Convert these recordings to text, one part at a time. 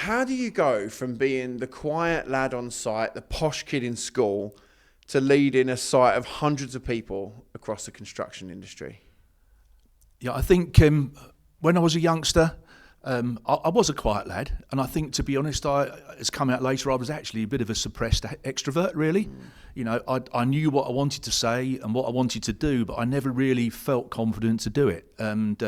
How do you go from being the quiet lad on site, the posh kid in school, to leading a site of hundreds of people across the construction industry? Yeah, I think when I was a youngster, I was a quiet lad, and I think, to be honest, it's come out later, I was actually a bit of a suppressed extrovert, really. You know, I knew what I wanted to say and what I wanted to do, but I never really felt confident to do it. And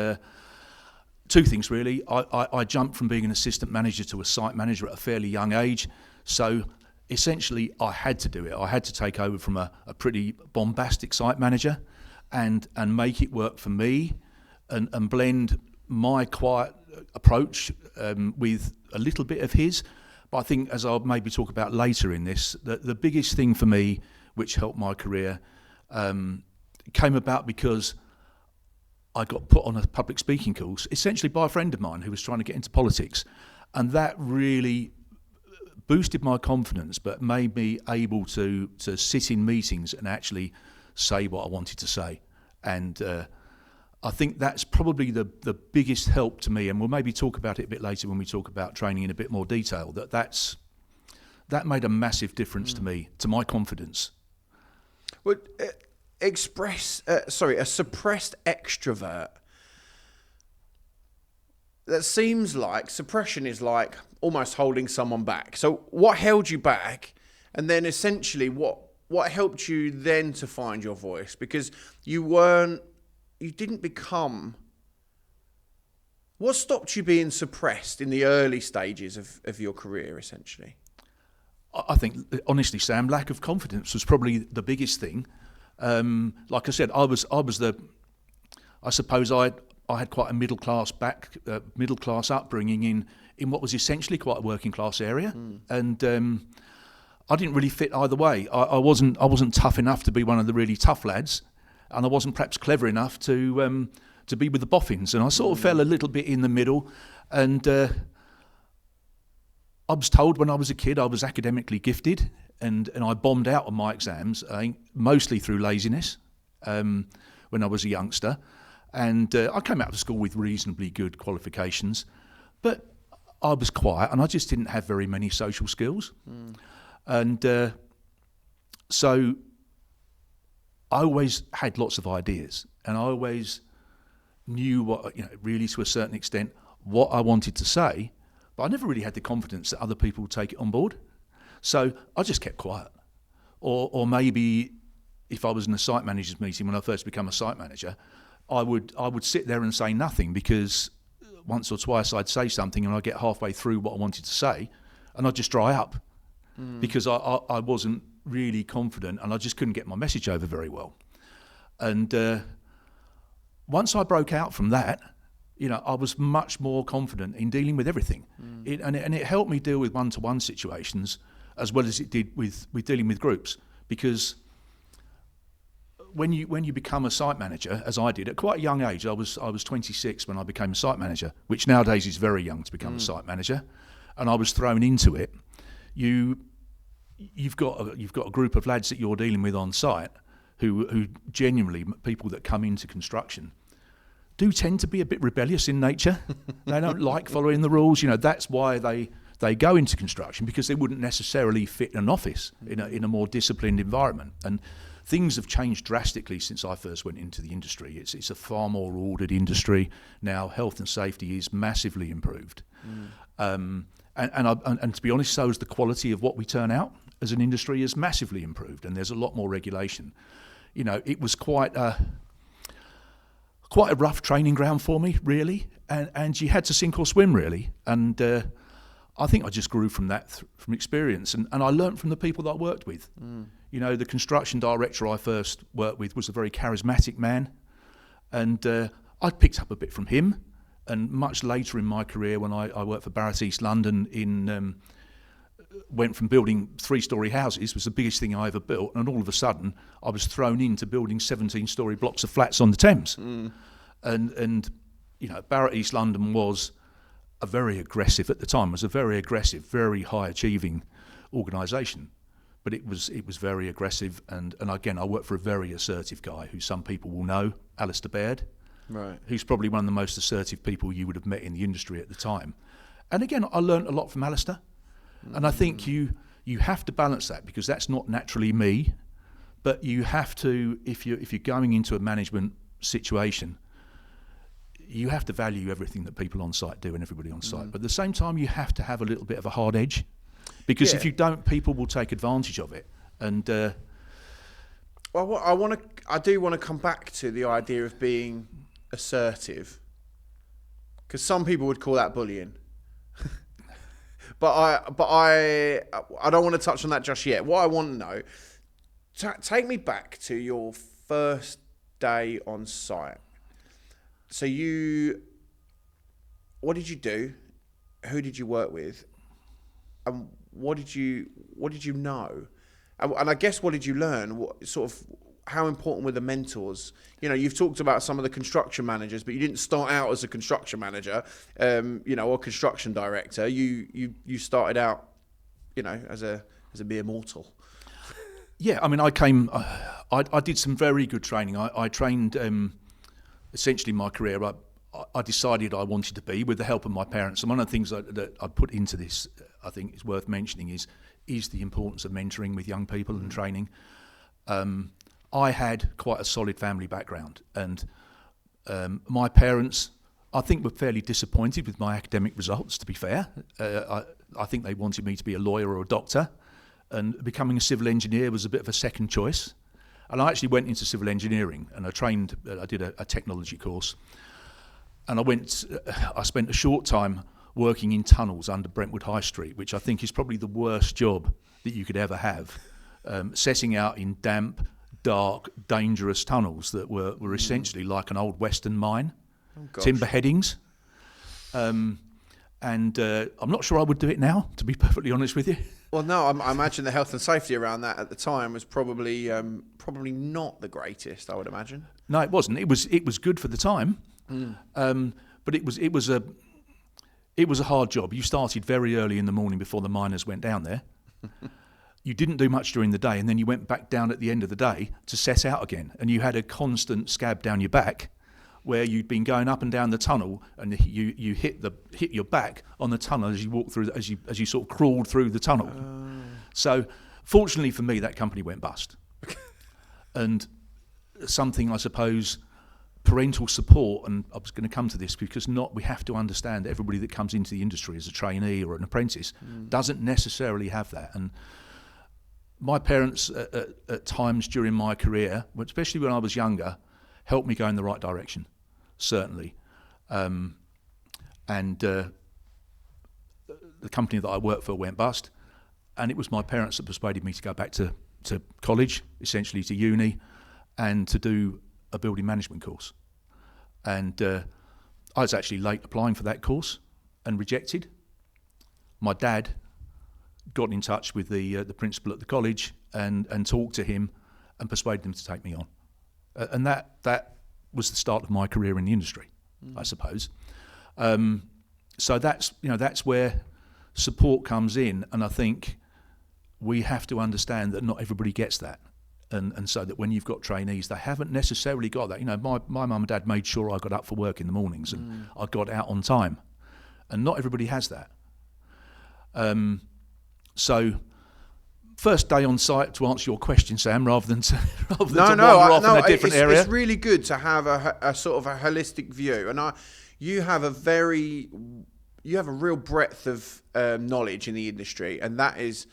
two things, really. I jumped from being an assistant manager to a site manager at a fairly young age, so essentially I had to do it. I had to take over from a pretty bombastic site manager and make it work for me and blend my quiet approach with a little bit of his. But I think, as I'll maybe talk about later in this, the biggest thing for me, which helped my career, came about because I got put on a public speaking course, essentially by a friend of mine who was trying to get into politics. And that really boosted my confidence, but made me able to sit in meetings and actually say what I wanted to say. And I think that's probably the biggest help to me, and we'll maybe talk about it a bit later when we talk about training in a bit more detail, that made a massive difference to me, to my confidence. Well, a suppressed extrovert, that seems like suppression is like almost holding someone back. So what held you back, and then essentially what helped you then to find your voice? Because you didn't become... What stopped you being suppressed in the early stages of your career, essentially? I think, honestly, Sam, lack of confidence was probably the biggest thing. Like I said, I suppose I had quite a middle class upbringing in what was essentially quite a working class area, and I didn't really fit either way. I wasn't tough enough to be one of the really tough lads, and I wasn't perhaps clever enough to be with the boffins, and I sort of fell a little bit in the middle. And I was told when I was a kid I was academically gifted, and I bombed out on my exams, I think mostly through laziness when I was a youngster. And I came out of school with reasonably good qualifications, but I was quiet and I just didn't have very many social skills. And so I always had lots of ideas, and I always knew what, really to a certain extent, what I wanted to say, but I never really had the confidence that other people would take it on board. So I just kept quiet. Or maybe if I was in a site managers meeting when I first became a site manager, I would sit there and say nothing, because once or twice I'd say something and I'd get halfway through what I wanted to say and I'd just dry up because I wasn't really confident and I just couldn't get my message over very well. And once I broke out from that, I was much more confident in dealing with everything. And it helped me deal with one-to-one situations as well as it did with dealing with groups, because when you become a site manager, as I did at quite a young age, I was 26 when I became a site manager, which nowadays is very young to become a site manager, and I was thrown into it. You've got a group of lads that you're dealing with on site who genuinely, people that come into construction, do tend to be a bit rebellious in nature. They don't like following the rules. That's why they go into construction, because they wouldn't necessarily fit in an office in a more disciplined environment. And things have changed drastically since I first went into the industry. It's a far more ordered industry now. Health and safety is massively improved, and to be honest, so is the quality of what we turn out as an industry is massively improved, and there's a lot more regulation. It was quite a rough training ground for me, really, and you had to sink or swim, really. And I think I just grew from that, from experience, and I learnt from the people that I worked with. The construction director I first worked with was a very charismatic man, and I picked up a bit from him. And much later in my career, when I worked for Barratt East London, went from building 3-storey houses, was the biggest thing I ever built, and all of a sudden I was thrown into building 17-storey blocks of flats on the Thames. And Barratt East London was a very aggressive, at the time, was a very aggressive, very high-achieving organisation. But it was very aggressive, and again, I worked for a very assertive guy who some people will know, Alistair Baird, right? Who's probably one of the most assertive people you would have met in the industry at the time. And again, I learned a lot from Alistair. And I think you have to balance that, because that's not naturally me. But you have to, if you're going into a management situation, you have to value everything that people on site do and everybody on site. But at the same time, you have to have a little bit of a hard edge, because if you don't, people will take advantage of it. And well, I do want to come back to the idea of being assertive, because some people would call that bullying. But I don't want to touch on that just yet. What I want to know, take me back to your first day on site. So what did you do? Who did you work with? And what did you know? And I guess, what did you learn? What sort of, how important were the mentors? You know, you've talked about some of the construction managers, but you didn't start out as a construction manager, or construction director. You started out, as a mere mortal. Yeah, I mean, I did some very good training. I trained, essentially my career, I decided I wanted to be, with the help of my parents. And one of the things that I put into this, I think is worth mentioning, is the importance of mentoring with young people and training. I had quite a solid family background, and my parents, I think, were fairly disappointed with my academic results, to be fair. I think they wanted me to be a lawyer or a doctor, and becoming a civil engineer was a bit of a second choice. And I actually went into civil engineering, and I did a technology course. And I spent a short time working in tunnels under Brentwood High Street, which I think is probably the worst job that you could ever have, setting out in damp, dark, dangerous tunnels that were essentially like an old Western mine, timber headings. And I'm not sure I would do it now, to be perfectly honest with you. Well, no, I imagine the health and safety around that at the time was probably not the greatest, I would imagine. No, it wasn't. It was good for the time, but it was a hard job. You started very early in the morning before the miners went down there. You didn't do much during the day, and then you went back down at the end of the day to set out again. And you had a constant scab down your back, where you'd been going up and down the tunnel, and you hit your back on the tunnel as you walked through, as you sort of crawled through the tunnel. So, fortunately for me, that company went bust. And something, I suppose, parental support, and I was going to come to this, because we have to understand that everybody that comes into the industry as a trainee or an apprentice doesn't necessarily have that. And my parents, at times during my career, especially when I was younger, helped me go in the right direction, certainly. And the company that I worked for went bust, and it was my parents that persuaded me to go back to college, essentially to uni, and to do a building management course. And I was actually late applying for that course and rejected. My dad got in touch with the principal at the college and talked to him and persuaded him to take me on. And that was the start of my career in the industry, I suppose. So that's where support comes in, and I think we have to understand that not everybody gets that. And so that when you've got trainees, they haven't necessarily got that. My mum and dad made sure I got up for work in the mornings and I got out on time. And not everybody has that. So, first day on site, to answer your question, Sam, rather than wander off in a different area. It's really good to have a sort of a holistic view. And you have a real breadth of knowledge in the industry, and that's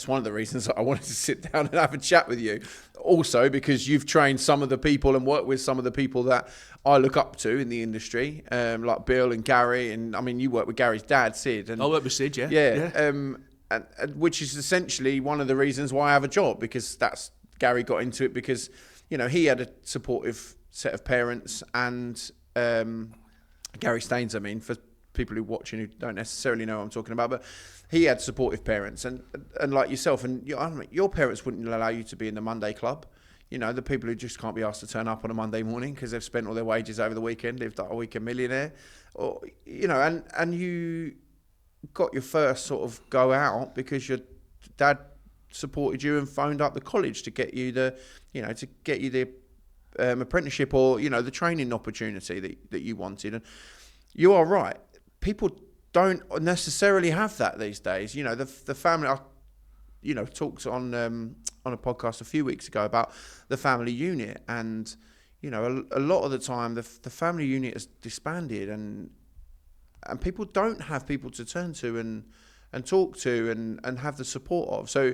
one of the reasons that I wanted to sit down and have a chat with you. Also, because you've trained some of the people and worked with some of the people that I look up to in the industry, like Bill and Gary, and you work with Gary's dad, Sid. And I work with Sid, yeah. Yeah. And which is essentially one of the reasons why I have a job, because Gary got into it because he had a supportive set of parents, and Gary Staines, for people who are watching who don't necessarily know what I'm talking about, but he had supportive parents, and like yourself, and your parents wouldn't allow you to be in the Monday club. The people who just can't be asked to turn up on a Monday morning because they've spent all their wages over the weekend, lived like a weekend millionaire, or and you got your first sort of go out because your dad supported you and phoned up the college to get you the apprenticeship or the training opportunity that you wanted. And you are right. People don't necessarily have that these days. You know, the family. I, talked on a podcast a few weeks ago about the family unit, and a lot of the time the family unit is disbanded, and people don't have people to turn to and talk to and have the support of. So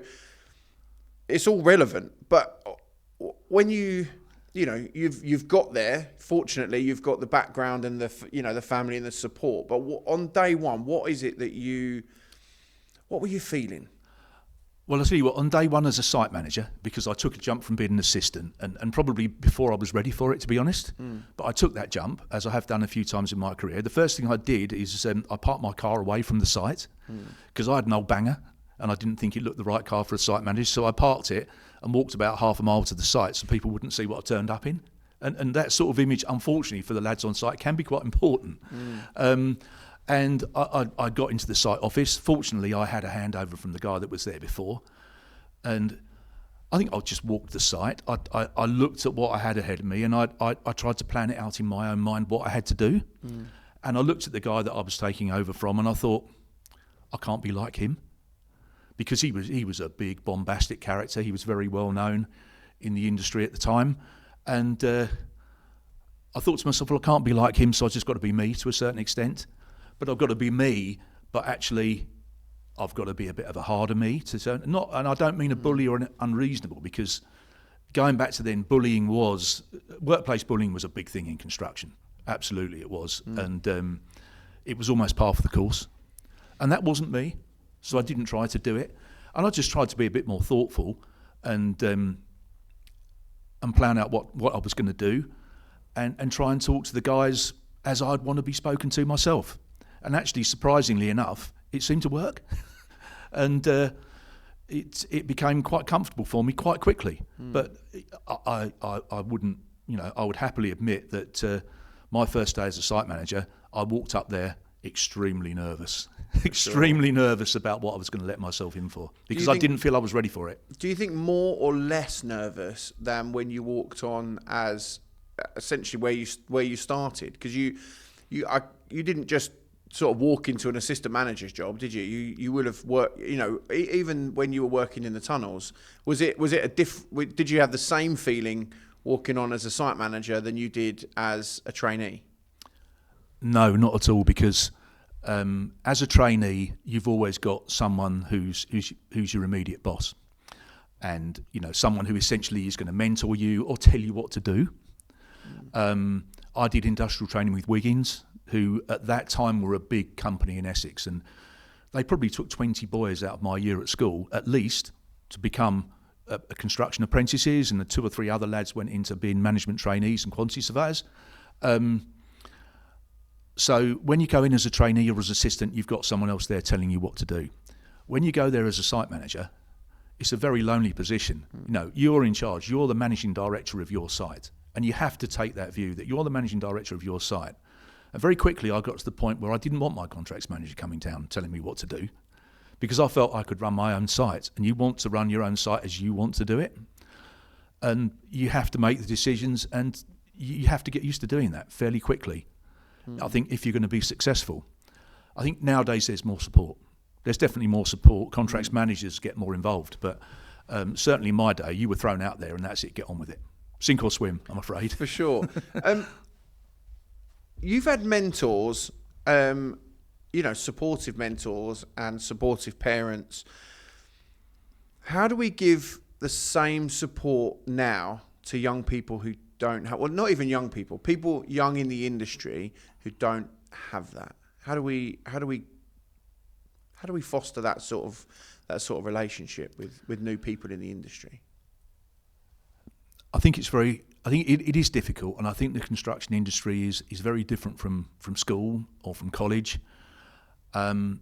it's all relevant, but when you've got there, fortunately you've got the background and the family and the support. But on day one, what were you feeling? Well, I'll tell you what, on day one as a site manager, because I took a jump from being an assistant, and probably before I was ready for it, to be honest, but I took that jump, as I have done a few times in my career. The first thing I did is I parked my car away from the site, because I had an old banger, and I didn't think it looked the right car for a site manager, so I parked it and walked about half a mile to the site so people wouldn't see what I turned up in. And that sort of image, unfortunately, for the lads on site can be quite important. And I got into the site office. Fortunately, I had a handover from the guy that was there before. And I think I just walked the site. I looked at what I had ahead of me, and I tried to plan it out in my own mind what I had to do. And I looked at the guy that I was taking over from, and I thought, I can't be like him. Because he was a big, bombastic character. He was very well known in the industry at the time. And I thought to myself, well, I can't be like him, so I've just got to be me to a certain extent. But I've got to be me, but actually I've got to be a bit of a harder me. And I don't mean a bully or an unreasonable, because going back to then, workplace bullying was a big thing in construction. Absolutely it was. And it was almost par for the course. And that wasn't me, so I didn't try to do it. And I just tried to be a bit more thoughtful and plan out what I was going to do and try and talk to the guys as I'd want to be spoken to myself. And actually, surprisingly enough, it seemed to work. And it became quite comfortable for me quite quickly. But I wouldn't, I would happily admit that my first day as a site manager, I walked up there extremely nervous. Extremely nervous about what I was going to let myself in for, because I didn't feel I was ready for it. Do you think more or less nervous than when you walked on as essentially where you started? Because you didn't just sort of walk into an assistant manager's job, did you? You would have worked, even when you were working in the tunnels. Did you have the same feeling walking on as a site manager than you did as a trainee? No, not at all, because as a trainee, you've always got someone who's your immediate boss, and someone who essentially is going to mentor you or tell you what to do. I did industrial training with Wiggins, who at that time were a big company in Essex, and they probably took 20 boys out of my year at school, at least, to become a construction apprentices, and the 2 or 3 other lads went into being management trainees and quantity surveyors. So when you go in as a trainee or as assistant, you've got someone else there telling you what to do. When you go there as a site manager, it's a very lonely position. You're in charge. You're the managing director of your site. And you have to take that view that you're the managing director of your site. And very quickly, I got to the point where I didn't want my contracts manager coming down and telling me what to do, because I felt I could run my own site. And you want to run your own site as you want to do it. And you have to make the decisions, and you have to get used to doing that fairly quickly. I think if you're going to be successful. I think nowadays there's more support. There's definitely more support. Contracts managers get more involved. But certainly in my day, you were thrown out there and that's it, get on with it. Sink or swim, I'm afraid. For sure. You've had mentors, supportive mentors and supportive parents. How do we give the same support now to young people who don't have, well, not even young people young in the industry who don't have that? How do we foster that sort of relationship with new people in the industry? I think it is difficult, and I think the construction industry is very different from school or from college. And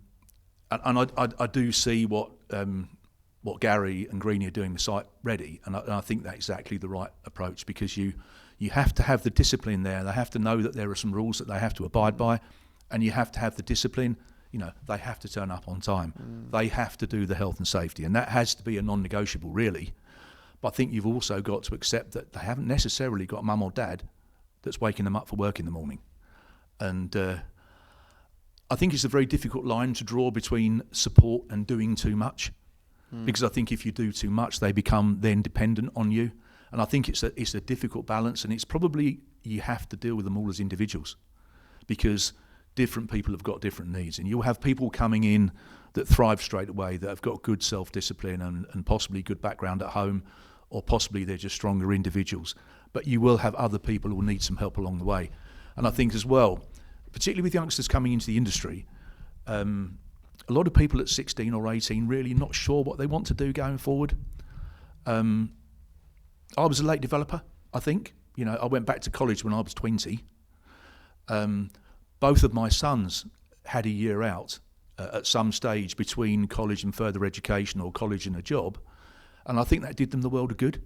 I do see what Gary and Greenie are doing with Site Ready, and I think that's exactly the right approach, because you have to have the discipline there. They have to know that there are some rules that they have to abide by, and you have to have the discipline. They have to turn up on time. They have to do the health and safety, and that has to be a non-negotiable, really. But I think you've also got to accept that they haven't necessarily got mum or dad that's waking them up for work in the morning. And I think it's a very difficult line to draw between support and doing too much, because I think if you do too much, they become then dependent on you. And I think it's a difficult balance, and it's probably you have to deal with them all as individuals, because different people have got different needs, and you'll have people coming in that thrive straight away, that have got good self-discipline and possibly good background at home, or possibly they're just stronger individuals. But you will have other people who will need some help along the way. And I think as well, particularly with youngsters coming into the industry, a lot of people at 16 or 18 really not sure what they want to do going forward. I was a late developer, I think. I went back to college when I was 20. Both of my sons had a year out at some stage between college and further education, or college and a job. And I think that did them the world of good,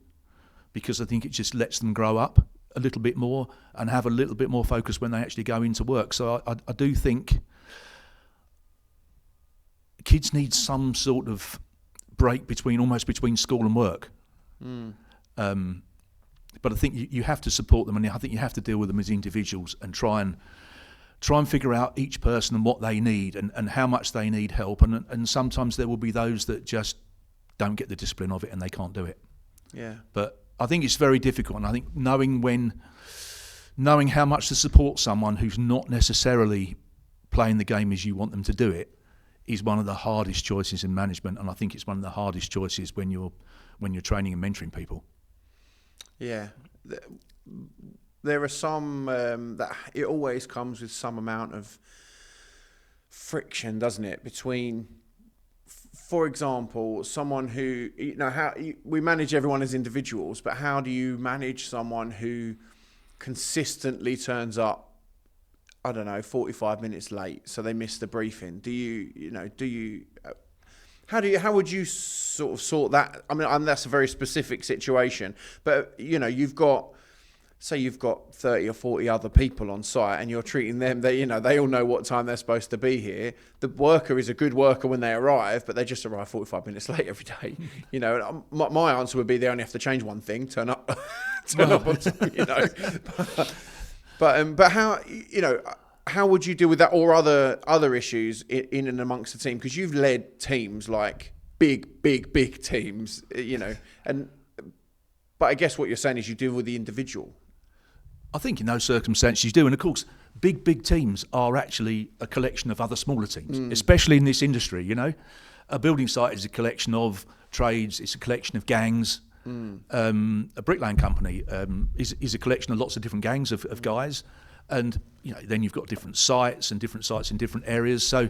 because I think it just lets them grow up a little bit more and have a little bit more focus when they actually go into work. So I do think kids need some sort of break between school and work. But I think you have to support them, and I think you have to deal with them as individuals and try and figure out each person and what they need and how much they need help. And sometimes there will be those that just don't get the discipline of it and they can't do it. Yeah. But I think it's very difficult, and I think knowing how much to support someone who's not necessarily playing the game as you want them to do it is one of the hardest choices in management, and I think it's one of the hardest choices when you're training and mentoring people. Yeah. There are some that it always comes with some amount of friction, doesn't it, between, for example, someone who, we manage everyone as individuals, but how do you manage someone who consistently turns up, 45 minutes late, so they miss the briefing? How would you sort of sort that? I mean, that's a very specific situation, but you've got 30 or 40 other people on site, and you're treating them, they all know what time they're supposed to be here. The worker is a good worker when they arrive, but they just arrive 45 minutes late every day. My answer would be they only have to change one thing, turn up on time, But how would you deal with that, or other issues in and amongst the team? Because you've led teams, like big teams, but I guess what you're saying is you deal with the individual. I think in those circumstances you do, and of course big teams are actually a collection of other smaller teams, especially in this industry. A building site is a collection of trades, it's a collection of gangs. A bricklaying company is a collection of lots of different gangs of guys, and then you've got different sites in different areas. So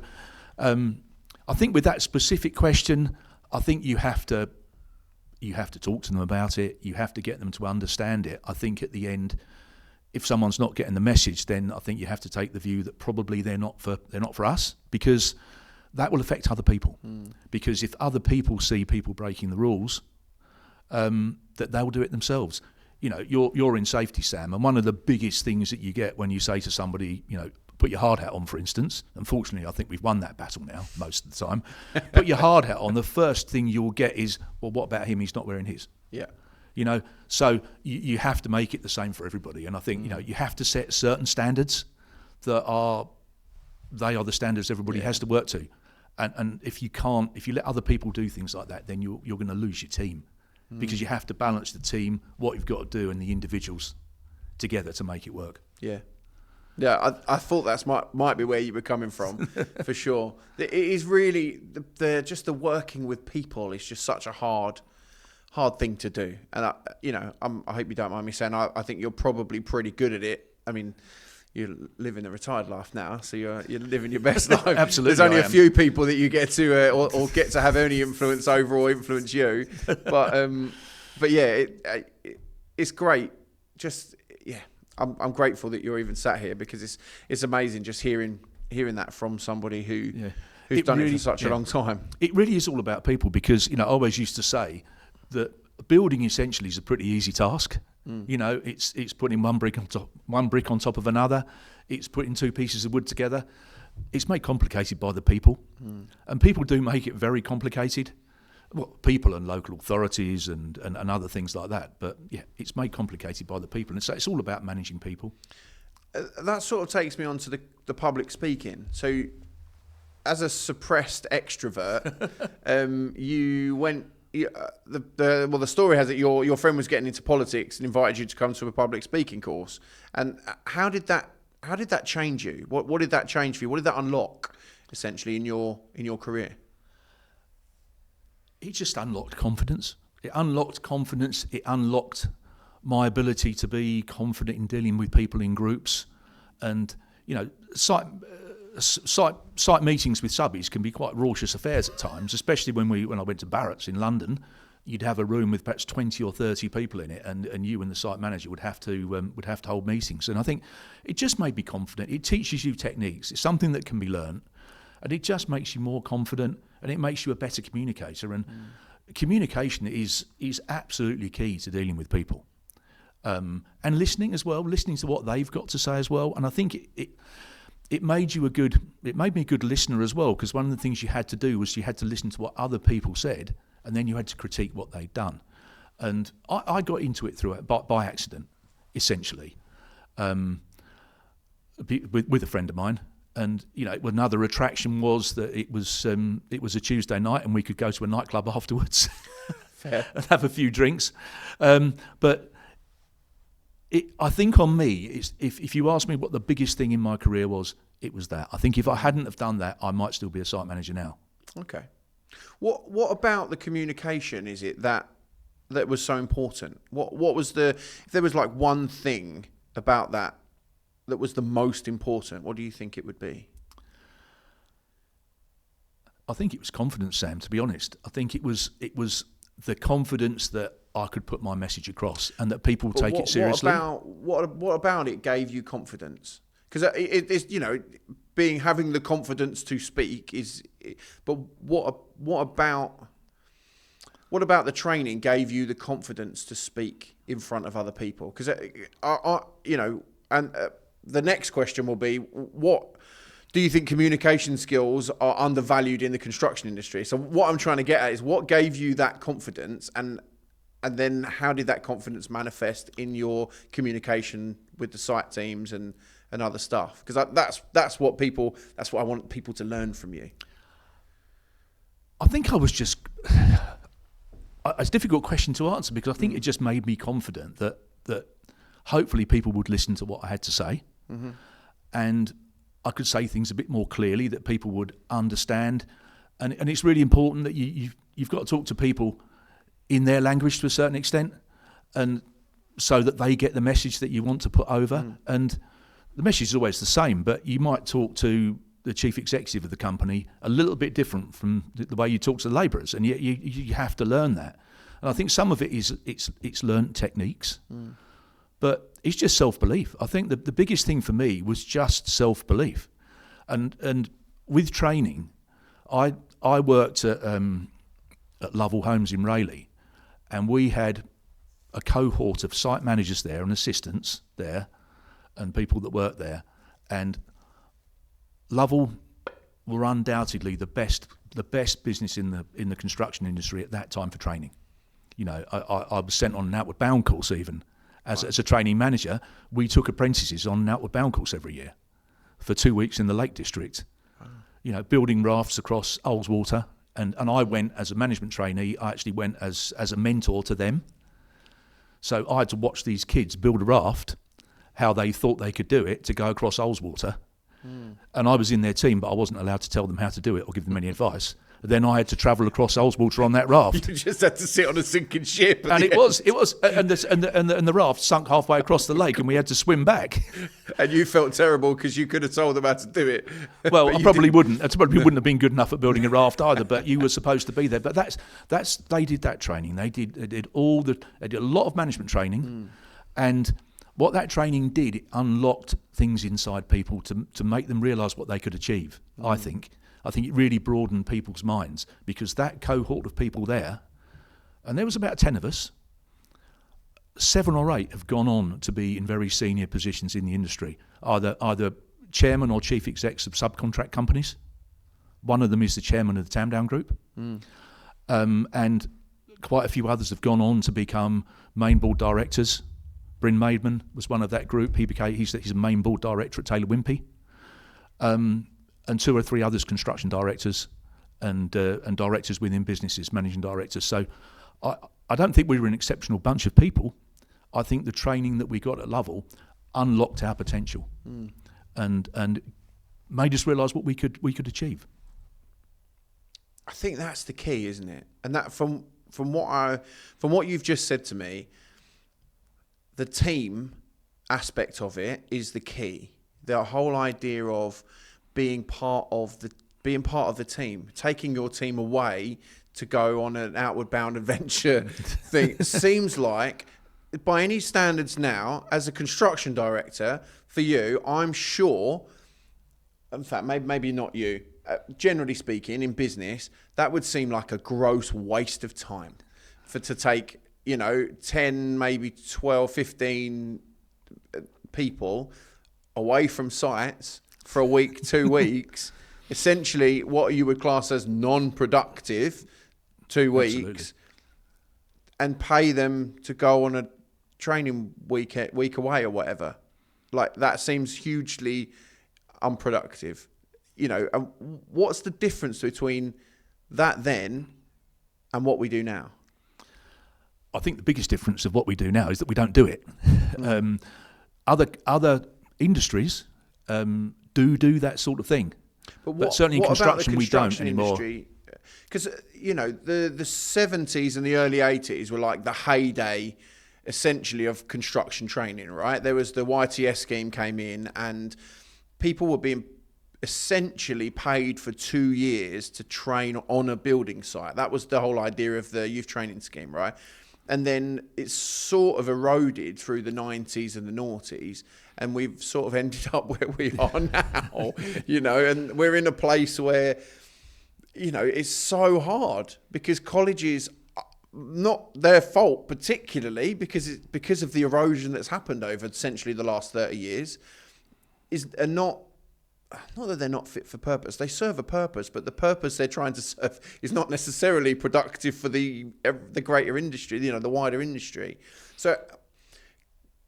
I think with that specific question, I think you have to talk to them about it. You have to get them to understand it. I think at the end, if someone's not getting the message, then I think you have to take the view that probably they're not for us, because that will affect other people. Because if other people see people breaking the rules, that they'll do it themselves. You're in safety, Sam, and one of the biggest things that you get when you say to somebody, put your hard hat on, for instance. Unfortunately, I think we've won that battle now most of the time. Put your hard hat on. The first thing you'll get is, well, what about him? He's not wearing his. Yeah. So you have to make it the same for everybody. And I think, you have to set certain standards that are the standards everybody has to work to. And if you let other people do things like that, then you're going to lose your team, because you have to balance the team, what you've got to do, and the individuals together to make it work. Yeah. Yeah, I thought that might be where you were coming from, for sure. It is really the working with people is just such a hard thing to do, and I hope you don't mind me saying I think you're probably pretty good at it. I mean, you're living the retired life now, so you're living your best life. Absolutely, there's only a few people that you get to or get to have any influence over or influence you, but yeah, it's great. Just yeah. I'm grateful that you're even sat here, because it's amazing just hearing that from somebody who's done it for such a long time. It really is all about people, because I always used to say that building essentially is a pretty easy task. It's putting one brick on top of another. It's putting two pieces of wood together. It's made complicated by the people, and people do make it very complicated. Well, people and local authorities and other things like that. But yeah, it's made complicated by the people. And so it's all about managing people. That sort of takes me on to the public speaking. So, as a suppressed extrovert, you went. The story has it your friend was getting into politics and invited you to come to a public speaking course. And how did that change you? What did that change for you? What did that unlock essentially in your career? It just unlocked confidence. It unlocked confidence. It unlocked my ability to be confident in dealing with people in groups, and site meetings with subbies can be quite raucous affairs at times, especially when I went to Barrett's in London. You'd have a room with perhaps 20 or 30 people in it, and you and the site manager would have to hold meetings. And I think it just made me confident. It teaches you techniques. It's something that can be learned, and it just makes you more confident, and it makes you a better communicator. And communication is absolutely key to dealing with people, and listening as well, listening to what they've got to say as well. And I think it made me a good listener as well, because one of the things you had to do was you had to listen to what other people said, and then you had to critique what they'd done. And I got into it by accident, essentially, with a friend of mine. And another attraction was that it was a Tuesday night, and we could go to a nightclub afterwards and have a few drinks. But I think on me, if you ask me what the biggest thing in my career was, it was that. I think if I hadn't have done that, I might still be a site manager now. Okay. What about the communication is it that was so important? What was if there was like one thing about that was the most important, what do you think it would be? I think it was confidence, Sam, to be honest. I think it was the confidence that I could put my message across and that people take it seriously. What about it gave you confidence? Because it's having the confidence to speak is, but what about the training gave you the confidence to speak in front of other people? Because the next question will be, what do you think communication skills are undervalued in the construction industry? So what I'm trying to get at is what gave you that confidence, and then how did that confidence manifest in your communication with the site teams and other stuff? Because that's what I want people to learn from you. I think I was just... It's a difficult question to answer, because I think it just made me confident that hopefully people would listen to what I had to say, and I could say things a bit more clearly that people would understand. And it's really important that you've got to talk to people in their language to a certain extent, and so that they get the message that you want to put over. And the message is always the same, but you might talk to the chief executive of the company a little bit different from the way you talk to the labourers, and you have to learn that. And I think some of it is it's learnt techniques, but it's just self-belief. I think the biggest thing for me was just self-belief, and with training, I worked at Lovell Homes in Rayleigh, and we had a cohort of site managers there and assistants there and people that worked there, and Lovell were undoubtedly the best business in the Construction industry at that time for training. I was sent on an outward bound course even. As a training manager, we took apprentices on an outward bound course every year for 2 weeks in the Lake District. Building rafts across Ullswater, and I went as a management trainee. I actually went as a mentor to them. So I had to watch these kids build a raft, how they thought they could do it to go across Ullswater. And I was in their team, but I wasn't allowed to tell them how to do it or give them any advice. Then I had to travel across Ullswater on that raft. You just had to sit on a sinking ship. And it was, and the raft sunk halfway across the lake, and we had to swim back. And you felt terrible because you could have told them how to do it. Well, I probably wouldn't. I probably wouldn't have been good enough at building a raft either. But you were supposed to be there. But they did that training. They did a lot of management training, and what that training did, it unlocked things inside people to make them realise what they could achieve. I think it really broadened people's minds, because that cohort of people there, and there was about 10 of us, 7 or 8 have gone on to be in very senior positions in the industry, either chairman or chief execs of subcontract companies. One of them is the chairman of the Tamdown Group. And quite a few others have gone on to become main board directors Bryn Maidman was one of that group. He's a main board director at Taylor Wimpey. And 2 or 3 others, construction directors and directors within businesses, managing directors. So I don't think we were an exceptional bunch of people. I think the training that we got at Lovell unlocked our potential and made us realise what we could achieve. I think that's the key, isn't it? And that from what you've just said to me, the team aspect of it is the key. The whole idea of being part of the team, taking your team away to go on an outward bound adventure thing seems like, by any standards now, as a construction director, for you, I'm sure, in fact, maybe not you, generally speaking, in business, that would seem like a gross waste of time to take, 10, maybe 12, 15 people away from sites for a week, 2 weeks, essentially what you would class as non-productive 2 weeks. Absolutely. And pay them to go on a training week away or whatever. Like, that seems hugely unproductive. And what's the difference between that then and what we do now? I think the biggest difference of what we do now is that we don't do it. Other industries do that sort of thing, but certainly in construction we don't anymore. Because the 70s and the early 80s were like the heyday, essentially, of construction training. Right, there was the YTS scheme came in, and people were being essentially paid for 2 years to train on a building site. That was the whole idea of the youth training scheme, right? And then it's sort of eroded through the 90s and the noughties, and we've sort of ended up where we are now, and we're in a place where, it's so hard because colleges, not their fault particularly, because of the erosion that's happened over essentially the last 30 years, are not that they're not fit for purpose. They serve a purpose, but the purpose they're trying to serve is not necessarily productive for the greater industry, the wider industry. So,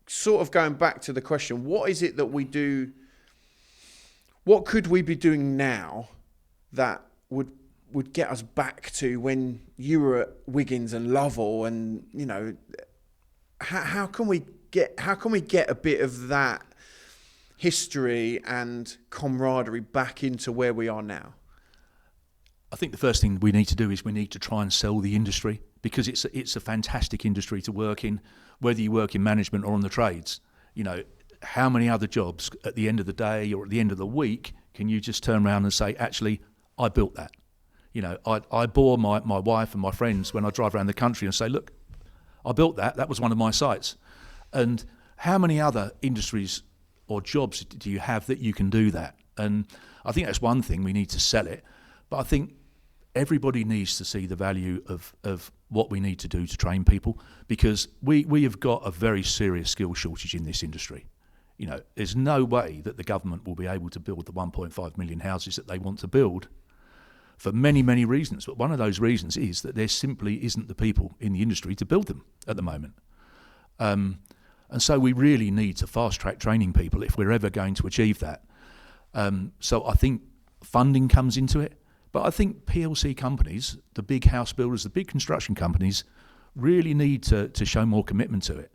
sort of going back to the question, what is it that we do? What could we be doing now that would get us back to when you were at Wiggins and Lovell, and how can we get a bit of that history and camaraderie back into where we are now? I think the first thing we need to do is we need to try and sell the industry, because it's a fantastic industry to work in, whether you work in management or on the trades. How many other jobs at the end of the day or at the end of the week can you just turn around and say, actually, I built that? I bore my wife and my friends when I drive around the country and say, look, I built that. That was one of my sites. And how many other industries or jobs do you have that you can do that? And I think that's one thing, we need to sell it. But I think everybody needs to see the value of what we need to do to train people, because we have got a very serious skill shortage in this industry. There's no way that the government will be able to build the 1.5 million houses that they want to build, for many, many reasons. But one of those reasons is that there simply isn't the people in the industry to build them at the moment. And so we really need to fast-track training people if we're ever going to achieve that. So I think funding comes into it. But I think PLC companies, the big house builders, the big construction companies, really need to show more commitment to it.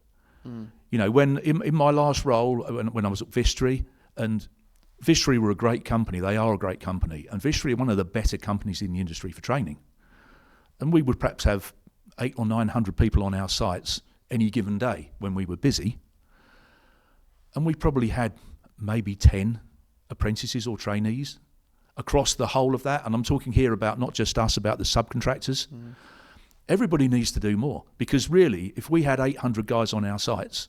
When in my last role, when I was at Vistry, and Vistry were a great company, they are a great company, and Vistry are one of the better companies in the industry for training. And we would perhaps have 800 or 900 people on our sites any given day when we were busy, and we probably had maybe 10 apprentices or trainees across the whole of that. And I'm talking here about not just us, about the subcontractors. Everybody needs to do more, because really, if we had 800 guys on our sites,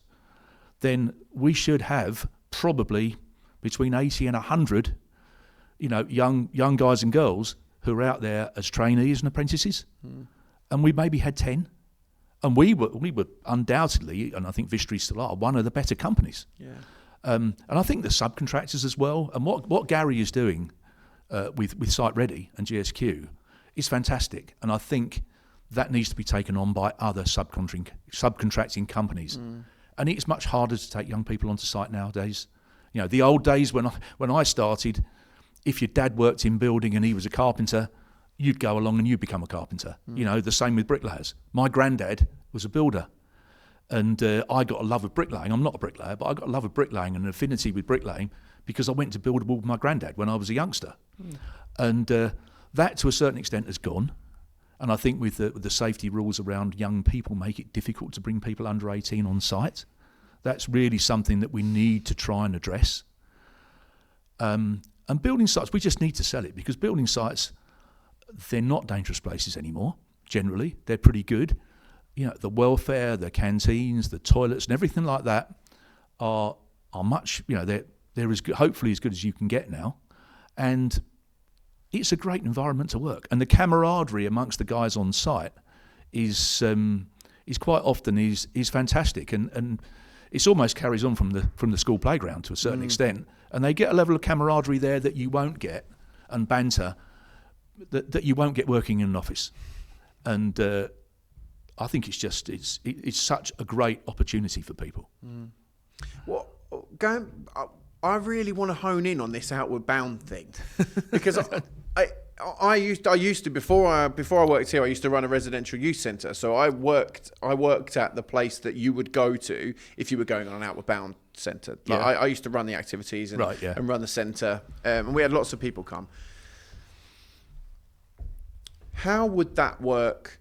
then we should have probably between 80 and 100 young guys and girls who are out there as trainees and apprentices. And we maybe had 10. And we were undoubtedly, and I think Vistry still are, one of the better companies. Yeah. And I think the subcontractors as well. And what Gary is doing with Site Ready and GSQ is fantastic. And I think that needs to be taken on by other subcontracting companies. And it's much harder to take young people onto site nowadays. You know, the old days when I started, if your dad worked in building and he was a carpenter, you'd go along and you'd become a carpenter. You know, the same with bricklayers. My granddad was a builder, and I got a love of bricklaying. I'm not a bricklayer, but I got a love of bricklaying and an affinity with bricklaying because I went to build a wall with my granddad when I was a youngster. And that, to a certain extent, has gone. And I think with the safety rules around young people make it difficult to bring people under 18 on site. That's really something that we need to try and address. And building sites, we just need to sell it, because building sites, they're not dangerous places anymore, generally. They're pretty good. You know, the welfare, the canteens, the toilets and everything like that are much, you know, they're as good, hopefully as good as you can get now. And it's a great environment to work. And the camaraderie amongst the guys on site is quite often is fantastic. And it almost carries on from the school playground to a certain extent, and they get a level of camaraderie there that you won't get, and banter that you won't get working in an office. And I think it's such a great opportunity for people. Well, I really want to hone in on this outward bound thing, because I used to before I worked here, I used to run a residential youth centre. So I worked at the place that you would go to if you were going on an outward bound centre. Like I used to run the activities and run the centre, and we had lots of people come. How would that work?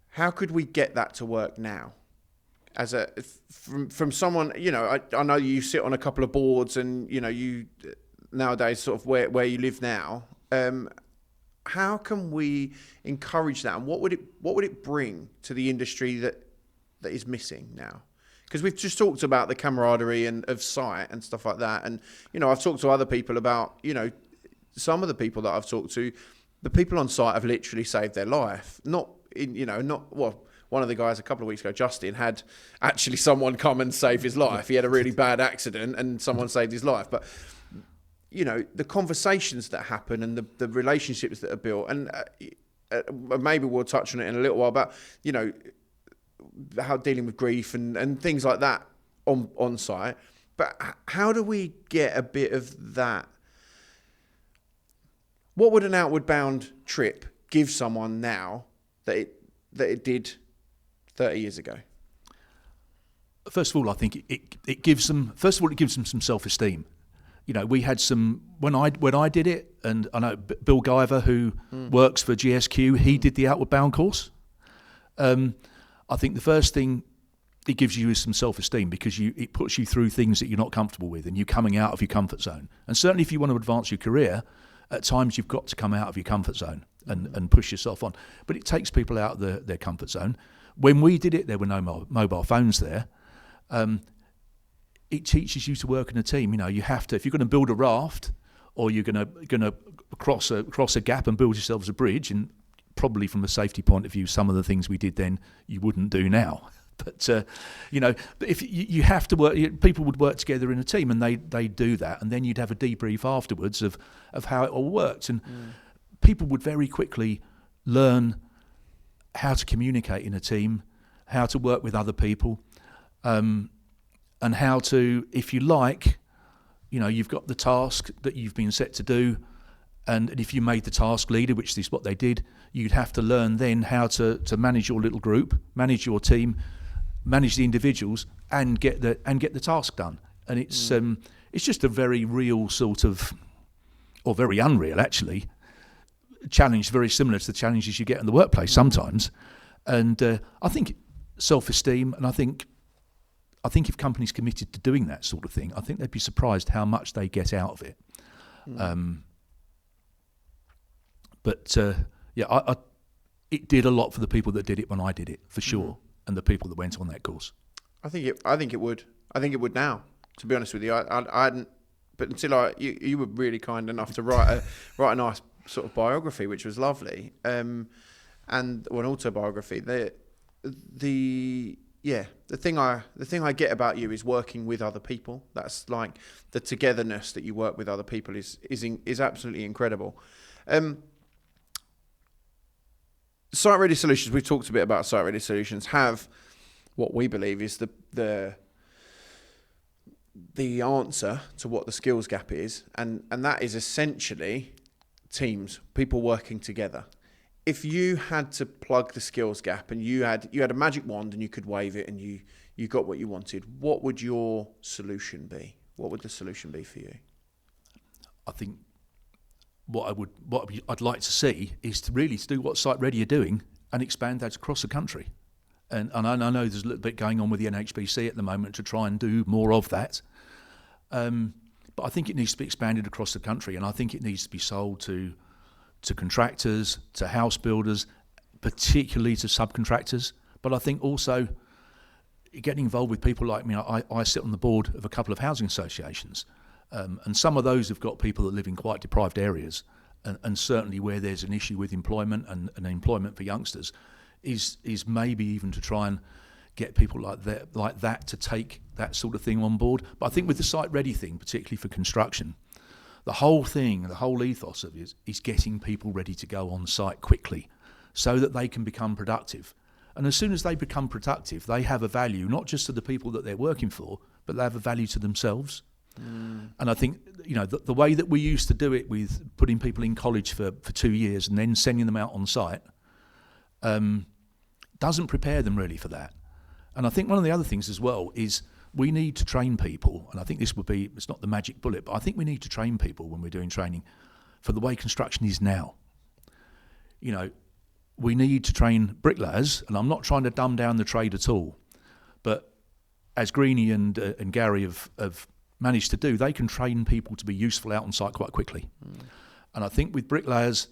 How could we get that to work now? From someone, you know, I know you sit on a couple of boards, and you know, you nowadays sort of where you live now. How can we encourage that, and what would it bring to the industry that is missing now? Because we've just talked about the camaraderie and of site and stuff like that, and you know, I've talked to other people about, you know, some of the people that I've talked to, the people on site have literally saved their life. One of the guys a couple of weeks ago, Justin, had actually someone come and save his life. He had a really bad accident and someone saved his life. But, you know, the conversations that happen and the relationships that are built, and maybe we'll touch on it in a little while about, you know, how dealing with grief and things like that on site. But how do we get a bit of that? What would an outward bound trip give someone now that it did 30 years ago? First of all, I think it gives them. First of all, it gives them some self-esteem. You know, we had some when I did it, and I know Bill Guyver, who works for GSQ, he did the outward bound course. I think the first thing it gives you is some self-esteem, because it puts you through things that you're not comfortable with, and you're coming out of your comfort zone. And certainly, if you want to advance your career, at times you've got to come out of your comfort zone and push yourself on. But it takes people out of their comfort zone. When we did it, there were no mobile phones there. It teaches you to work in a team. You know, you have to, if you're going to build a raft, or you're going to cross a gap and build yourselves a bridge, and probably from a safety point of view, some of the things we did then you wouldn't do now. But you know, if you have to work, people would work together in a team, and they do that, and then you'd have a debrief afterwards of how it all worked, and people would very quickly learn how to communicate in a team, how to work with other people, and how to, if you like, you know, you've got the task that you've been set to do, and if you made the task leader, which is what they did, you'd have to learn then how to manage your little group, manage your team, manage the individuals, and get the task done. And it's just a very real sort of, or very unreal actually, challenge, very similar to the challenges you get in the workplace sometimes. And I think self-esteem, and I think if companies committed to doing that sort of thing, I think they'd be surprised how much they get out of it. It did a lot for the people that did it when I did it, for sure, and the people that went on that course. I think it would now. To be honest with you, I hadn't, but until you were really kind enough to write a nice sort of biography, which was lovely, and an autobiography. The thing I get about you is working with other people. That's like the togetherness that you work with other people is absolutely incredible. Site Ready Solutions, we've talked a bit about Site Ready Solutions, have what we believe is the answer to what the skills gap is, and that is essentially teams, people working together. If you had to plug the skills gap and you had a magic wand and you could wave it and you got what you wanted, what would your solution be? What would the solution be for you? I think what I'd like to see is to really do what Site Ready are doing and expand that across the country. And I know there's a little bit going on with the NHBC at the moment to try and do more of that. But I think it needs to be expanded across the country, and I think it needs to be sold to contractors, to house builders, particularly to subcontractors. But I think also getting involved with people like me. I sit on the board of a couple of housing associations, and some of those have got people that live in quite deprived areas, and certainly where there's an issue with employment and employment for youngsters is maybe even to try and get people like that to take that sort of thing on board. But I think with the Site Ready thing, particularly for construction, the whole ethos of it is getting people ready to go on site quickly so that they can become productive. And as soon as they become productive, they have a value, not just to the people that they're working for, but they have a value to themselves. And I think, the way that we used to do it with putting people in college for 2 years and then sending them out on site doesn't prepare them really for that. And I think one of the other things as well is we need to train people, and I think it's not the magic bullet, but I think we need to train people when we're doing training for the way construction is now. We need to train bricklayers, and I'm not trying to dumb down the trade at all, but as Greenie and Gary have managed to do, they can train people to be useful out on site quite quickly. And I think with bricklayers,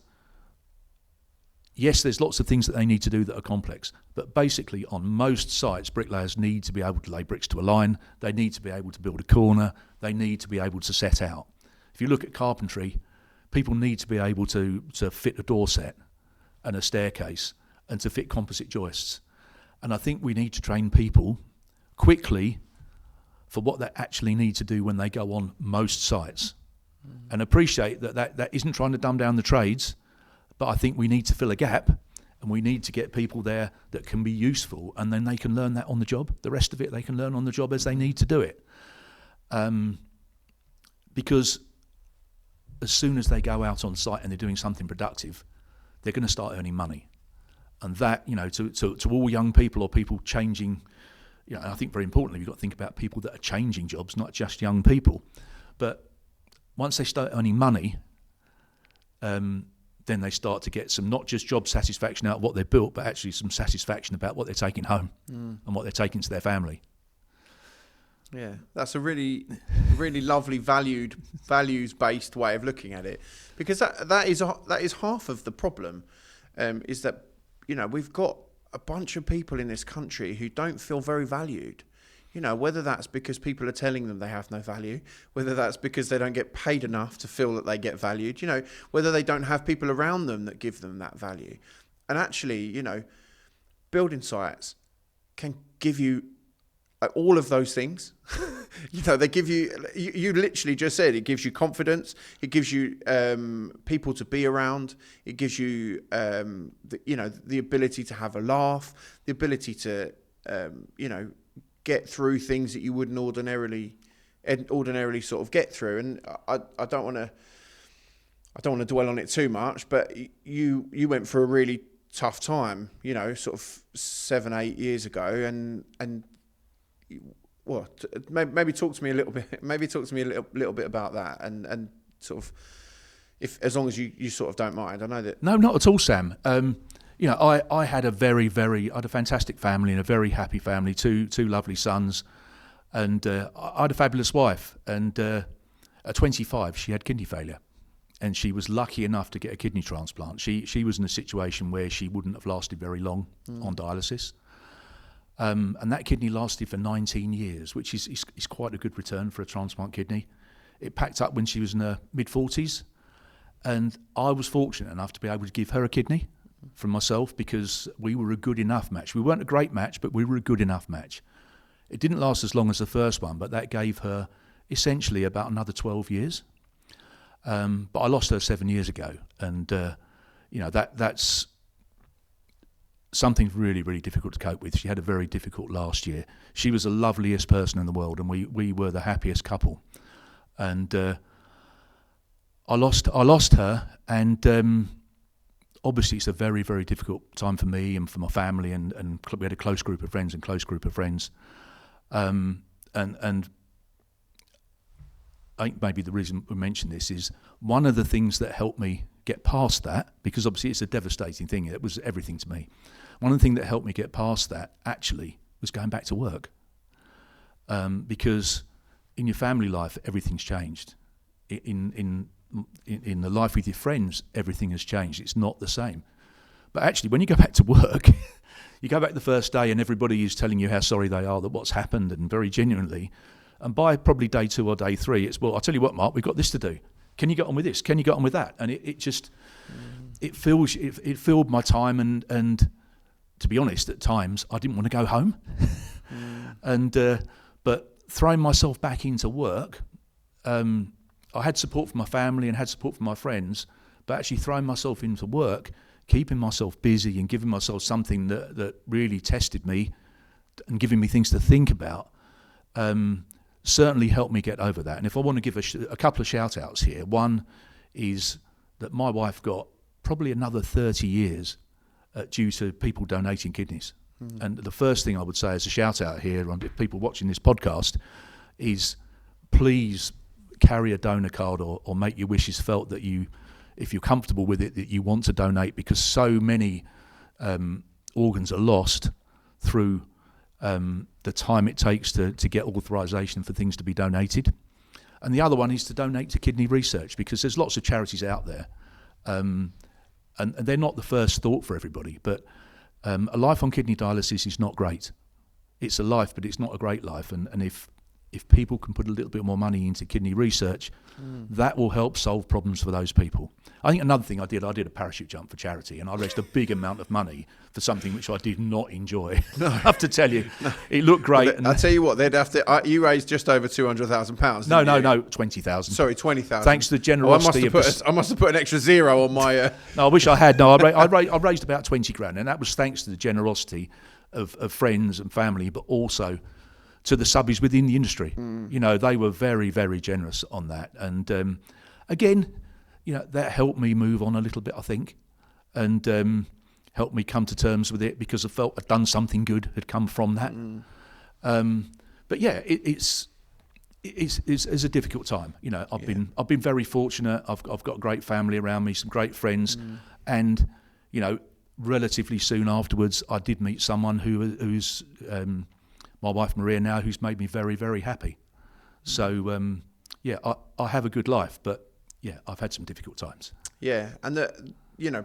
yes, there's lots of things that they need to do that are complex, but basically on most sites, bricklayers need to be able to lay bricks to a line, they need to be able to build a corner, they need to be able to set out. If you look at carpentry, people need to be able to fit a door set and a staircase and to fit composite joists. And I think we need to train people quickly for what they actually need to do when they go on most sites. And appreciate that isn't trying to dumb down the trades, but I think we need to fill a gap and we need to get people there that can be useful, and then they can learn that on the job. The rest of it they can learn on the job as they need to do it. Because as soon as they go out on site and they're doing something productive, they're going to start earning money. And that, to all young people or people changing, I think very importantly, you've got to think about people that are changing jobs, not just young people. But once they start earning money, then they start to get some, not just job satisfaction out of what they've built, but actually some satisfaction about what they're taking home and what they're taking to their family. Yeah, that's a really, really lovely values-based way of looking at it, because that is half of the problem. Is that we've got a bunch of people in this country who don't feel very valued. Whether that's because people are telling them they have no value, whether that's because they don't get paid enough to feel that they get valued, whether they don't have people around them that give them that value. And actually, building sites can give you all of those things. They give you literally just said, it gives you confidence, it gives you people to be around, it gives you the ability to have a laugh, the ability to get through things that you wouldn't ordinarily sort of get through. And I don't want to dwell on it too much, but you went through a really tough time, sort of 7-8 years ago, and maybe talk to me a little bit. Maybe talk to me a little bit about that, and sort of, if as long as you sort of don't mind. I know that. No, not at all, Sam. I had a I had a fantastic family and a very happy family, two lovely sons, and I had a fabulous wife. And at 25, she had kidney failure, and she was lucky enough to get a kidney transplant. She was in a situation where she wouldn't have lasted very long on dialysis. And that kidney lasted for 19 years, which is quite a good return for a transplant kidney. It packed up when she was in her mid-40s, and I was fortunate enough to be able to give her a kidney from myself, because we were a good enough match. We weren't a great match, but we were a good enough match. It didn't last as long as the first one, but that gave her essentially about another 12 years. But I lost her 7 years ago, and that's something really, really difficult to cope with. She had a very difficult last year. She was the loveliest person in the world, and we were the happiest couple. And I lost her, and obviously it's a very, very difficult time for me and for my family, and we had a close group of friends. And I think maybe the reason we mentioned this is one of the things that helped me get past that, because obviously it's a devastating thing. It was everything to me. One of the things that helped me get past that actually was going back to work, because in your family life everything's changed. In the life with your friends, everything has changed. It's not the same. But actually, when you go back to work, you go back the first day and everybody is telling you how sorry they are that what's happened, and very genuinely. And by probably day 2 or day 3, it's, well, I'll tell you what, Mark, we've got this to do. Can you get on with this? Can you get on with that? And it just, it filled my time. And to be honest, at times, I didn't want to go home. But throwing myself back into work, I had support from my family and had support from my friends, but actually throwing myself into work, keeping myself busy and giving myself something that really tested me and giving me things to think about, certainly helped me get over that. And if I want to give a couple of shout-outs here, one is that my wife got probably another 30 years due to people donating kidneys. And the first thing I would say as a shout-out here on people watching this podcast is please carry a donor card or make your wishes felt that you, if you're comfortable with it, that you want to donate, because so many organs are lost through the time it takes to get authorisation for things to be donated. And the other one is to donate to kidney research, because there's lots of charities out there, and they're not the first thought for everybody, but a life on kidney dialysis is not great. It's a life, but it's not a great life. And if people can put a little bit more money into kidney research, that will help solve problems for those people. I think another thing I did a parachute jump for charity, and I raised a big amount of money for something which I did not enjoy. No. I have to tell you, it looked great. Well, I'll tell you what, they'd have to. You raised just over £200,000. No, 20,000. Sorry, 20,000. Thanks to the generosity I must have put an extra zero on my. No, I wish I had. No, I raised about 20 grand, and that was thanks to the generosity of friends and family, but also to the subbies within the industry. You know, they were very, very generous on that. And again, you know, that helped me move on a little bit, I think, and helped me come to terms with it, because I felt I'd done something good had come from that. But yeah, it's a difficult time. You know, I've been very fortunate. I've got a great family around me, some great friends, and you know, relatively soon afterwards, I did meet someone who's my wife Maria now, who's made me very, very happy. So yeah, I have a good life, but yeah, I've had some difficult times. Yeah, and you know,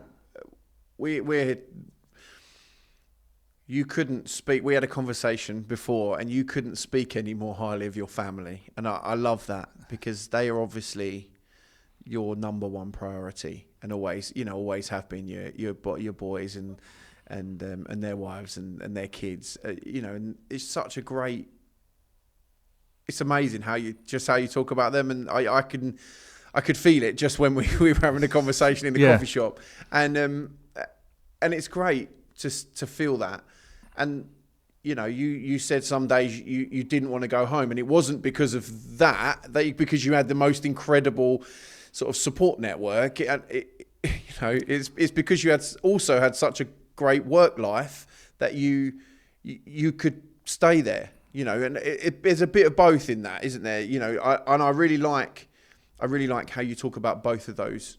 you couldn't speak. We had a conversation before, and you couldn't speak any more highly of your family, and I love that, because they are obviously your number one priority, and always have been your boys and their wives and their kids. You know, and it's such a great. It's amazing how you talk about them, and I could feel it just when we were having a conversation in the coffee shop, and it's great to feel that. And you know, you said some days you didn't want to go home, and it wasn't because of that, because you had the most incredible sort of support network. It's because you also had such a great work life that you could stay there. You know, and there's a bit of both in that, isn't there? You know, I really like how you talk about both of those.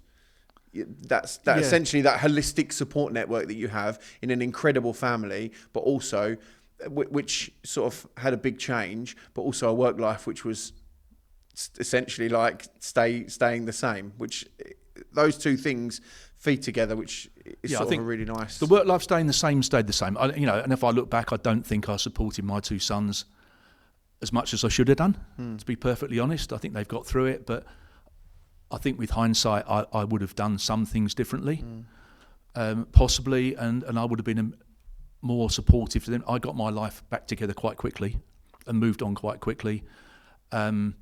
Essentially that holistic support network that you have in an incredible family, but also which sort of had a big change, but also a work life which was essentially like staying the same. Which those two things feed together, which is sort of a really nice. The work life stayed the same. And if I look back, I don't think I supported my two sons as much as I should have done. To be perfectly honest, I think they've got through it, but I think with hindsight, I would have done some things differently, possibly, and I would have been more supportive to them. I got my life back together quite quickly and moved on quite quickly, and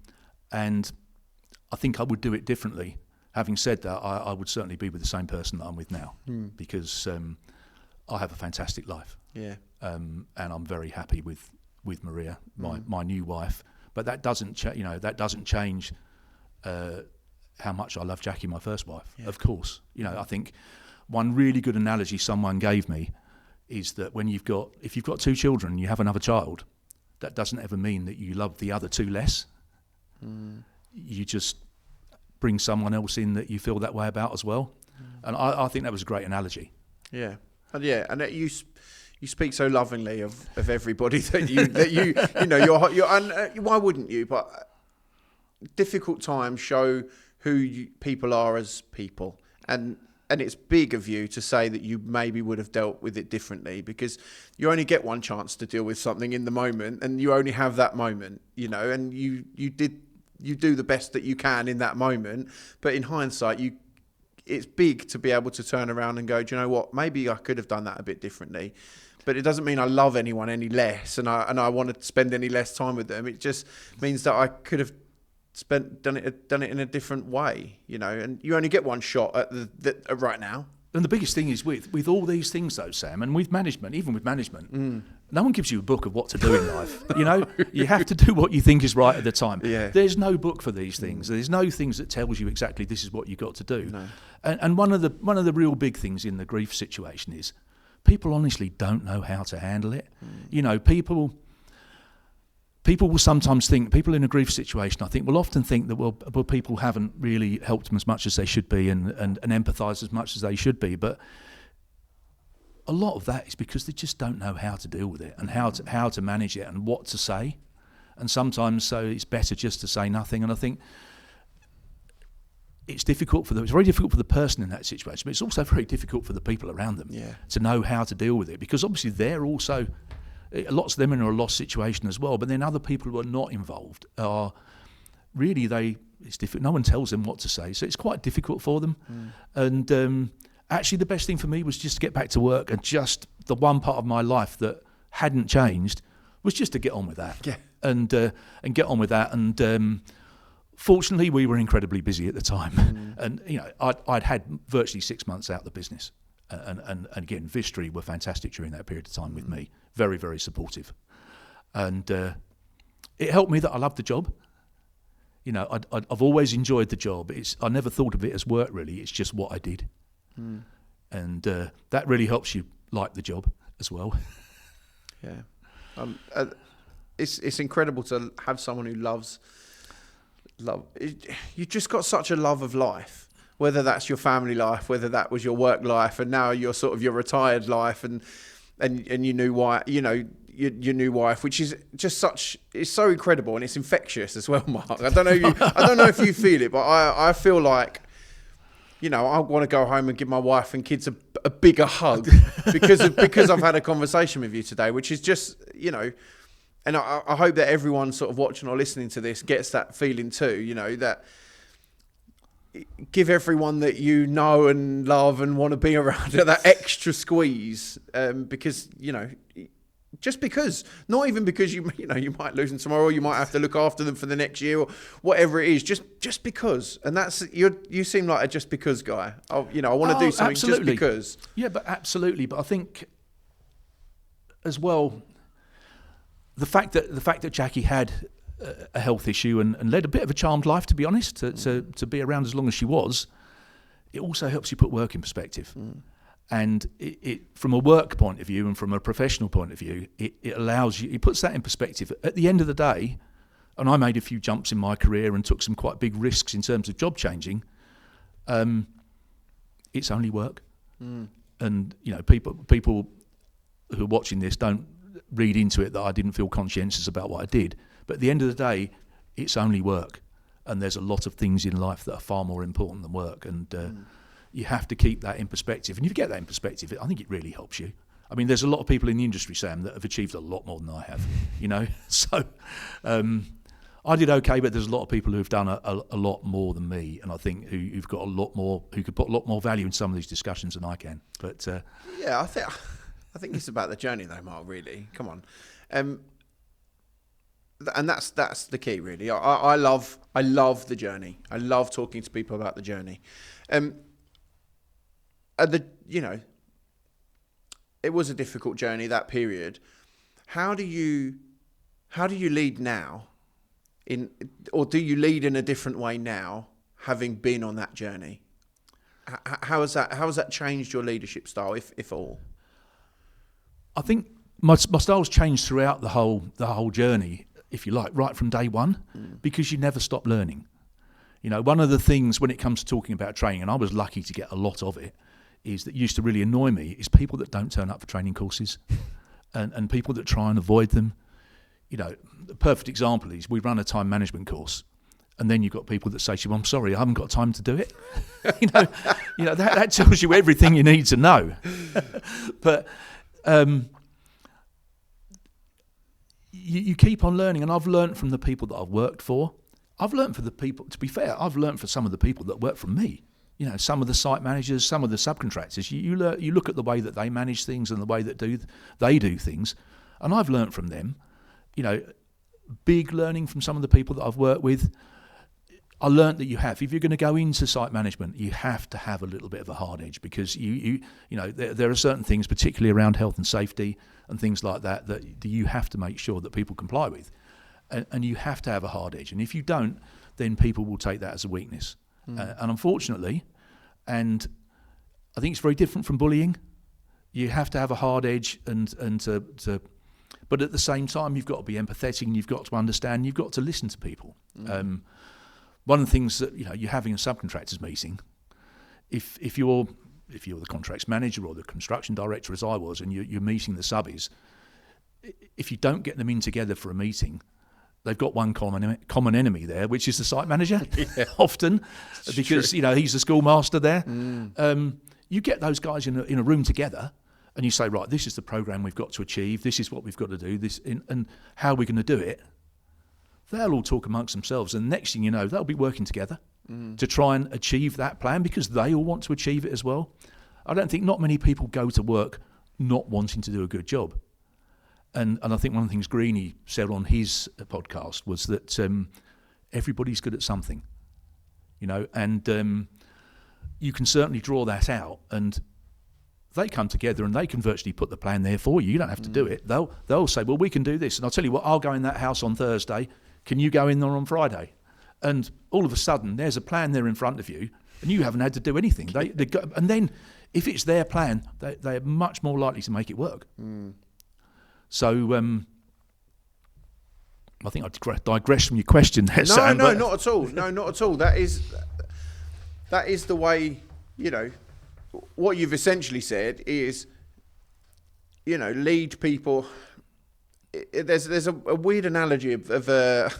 I think I would do it differently. Having said that, I would certainly be with the same person that I'm with now, because I have a fantastic life. Yeah. And I'm very happy with Maria, my new wife. But that doesn't change how much I love Jackie, my first wife. Yeah. Of course, I think one really good analogy someone gave me is that if you've got two children and you have another child, that doesn't ever mean that you love the other two less. You just bring someone else in that you feel that way about as well. And I think that was a great analogy. Yeah. And you speak so lovingly of everybody that you're why wouldn't you? But difficult times show who people are as people, and it's big of you to say that you maybe would have dealt with it differently, because you only get one chance to deal with something in the moment, and you only have that moment, and you do the best that you can in that moment. But in hindsight, it's big to be able to turn around and go, do you know what? Maybe I could have done that a bit differently. But it doesn't mean I love anyone any less, and I want to spend any less time with them. It just means that I could have done it in a different way, and you only get one shot at right now. And the biggest thing is with all these things though, Sam, and with management, no one gives you a book of what to do in life. You have to do what you think is right at the time. Yeah. There's no book for these things. There's no things that tells you exactly this is what you've got to do. No. And one of the real big things in the grief situation is people honestly don't know how to handle it. People will sometimes think, people in a grief situation, I think, will often think that, well, people haven't really helped them as much as they should be and empathise as much as they should be. But a lot of that is because they just don't know how to deal with it and how to manage it and what to say. And sometimes so it's better just to say nothing. And I think it's very difficult for the person in that situation, but it's also very difficult for the people around them to know how to deal with it, because obviously they're also... Lots of them are in a lost situation as well, but then other people who are not involved are really it's difficult. No one tells them what to say, so it's quite difficult for them. And actually, the best thing for me was just to get back to work, and just the one part of my life that hadn't changed was just to get on with that. And get on with that. And fortunately, we were incredibly busy at the time, and I'd had virtually 6 months out of the business. And again, Vistry were fantastic during that period of time with me. Very, very supportive. And it helped me that I loved the job. I've always enjoyed the job. I never thought of it as work, really. It's just what I did. And that really helps you like the job as well. Yeah. It's incredible to have someone who loves. You've just got such a love of life. Whether that's your family life, whether that was your work life, and now your retired life, and your new wife, your new wife, which is just it's so incredible, and it's infectious as well, Mark. I don't know if you feel it, but I feel like, I want to go home and give my wife and kids a bigger hug because I've had a conversation with you today, which is just, and I hope that everyone sort of watching or listening to this gets that feeling too, that. Give everyone that and love and want to be around that extra squeeze, because just because, not even because you might lose them tomorrow, or you might have to look after them for the next year, or whatever it is, just because. And that's you seem like a just because guy. I want to do something absolutely. Just because. Yeah, but absolutely. But I think as well, the fact that Jackie had a health issue and led a bit of a charmed life, to be honest, to be around as long as she was, it also helps you put work in perspective. And it from a work point of view and from a professional point of view, it allows you, it puts that in perspective. At the end of the day, and I made a few jumps in my career and took some quite big risks in terms of job changing, it's only work. And people who are watching this don't read into it that I didn't feel conscientious about what I did. But at the end of the day, it's only work. And there's a lot of things in life that are far more important than work. And you have to keep that in perspective. And if you get that in perspective, I think it really helps you. I mean, there's a lot of people in the industry, Sam, that have achieved a lot more than I have, So I did okay, but there's a lot of people who've done a lot more than me. And I think who've got a lot more, who could put a lot more value in some of these discussions than I can. But yeah, I think it's about the journey though, Mark, really. Come on. And that's the key, really. I love the journey. I love talking to people about the journey. it was a difficult journey, that period. How do you lead now? Or do you lead in a different way now, having been on that journey? How has that changed your leadership style, if at all? I think my style's changed throughout the whole journey, if you like, right from day one, because you never stop learning. You know, one of the things when it comes to talking about training, and I was lucky to get a lot of it, is that used to really annoy me, is people that don't turn up for training courses and people that try and avoid them. You know, the perfect example is we run a time management course, and then you've got people that say to you, I'm sorry, I haven't got time to do it. you know that tells you everything you need to know. But you keep on learning, and I've learned from the people that I've worked for. I've learned for the people, to be fair, I've learned for some of the people that work for me. You know, some of the site managers, some of the subcontractors. You look at the way that they manage things and the way that they do things, and I've learned from them. You know, big learning from some of the people that I've worked with. I learned that if you're going to go into site management, you have to have a little bit of a hard edge, because you know there are certain things, particularly around health and safety and things like that you have to make sure that people comply with, and you have to have a hard edge. And if you don't, then people will take that as a weakness. And unfortunately, and I think it's very different from bullying. You have to have a hard edge and to but at the same time, you've got to be empathetic, and you've got to understand, you've got to listen to people. One of the things that you're having a subcontractors meeting, if you're the contracts manager or the construction director, as I was, and you're meeting the subbies, if you don't get them in together for a meeting, they've got one common enemy there, which is the site manager. Often, because he's the schoolmaster there. You get those guys in a room together, and you say, right, this is the program we've got to achieve. This is what we've got to do. And how are we going to do it? They'll all talk amongst themselves, and next thing you know, they'll be working together to try and achieve that plan, because they all want to achieve it as well. I don't think not many people go to work not wanting to do a good job. And I think one of the things Greeny said on his podcast was that everybody's good at something, and you can certainly draw that out, and they come together and they can virtually put the plan there for you. You don't have to do it. They'll say, well, we can do this. And I'll tell you what, I'll go in that house on Thursday. Can you go in there on Friday? And all of a sudden, there's a plan there in front of you, and you haven't had to do anything. They go, and then, if it's their plan, they're much more likely to make it work. So, I think I digressed from your question there, Sam. No, not at all. No, not at all. That is the way, what you've essentially said is, lead people. There's a weird analogy of a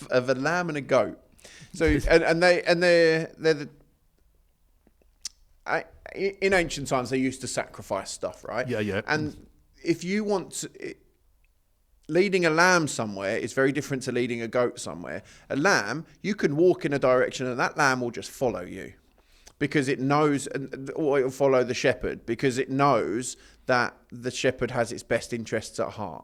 of a lamb and a goat. So they're in ancient times they used to sacrifice stuff, right? Yeah. And if you want to, leading a lamb somewhere is very different to leading a goat somewhere. A lamb, you can walk in a direction and that lamb will just follow you, because it knows, or it'll follow the shepherd because it knows that the shepherd has its best interests at heart.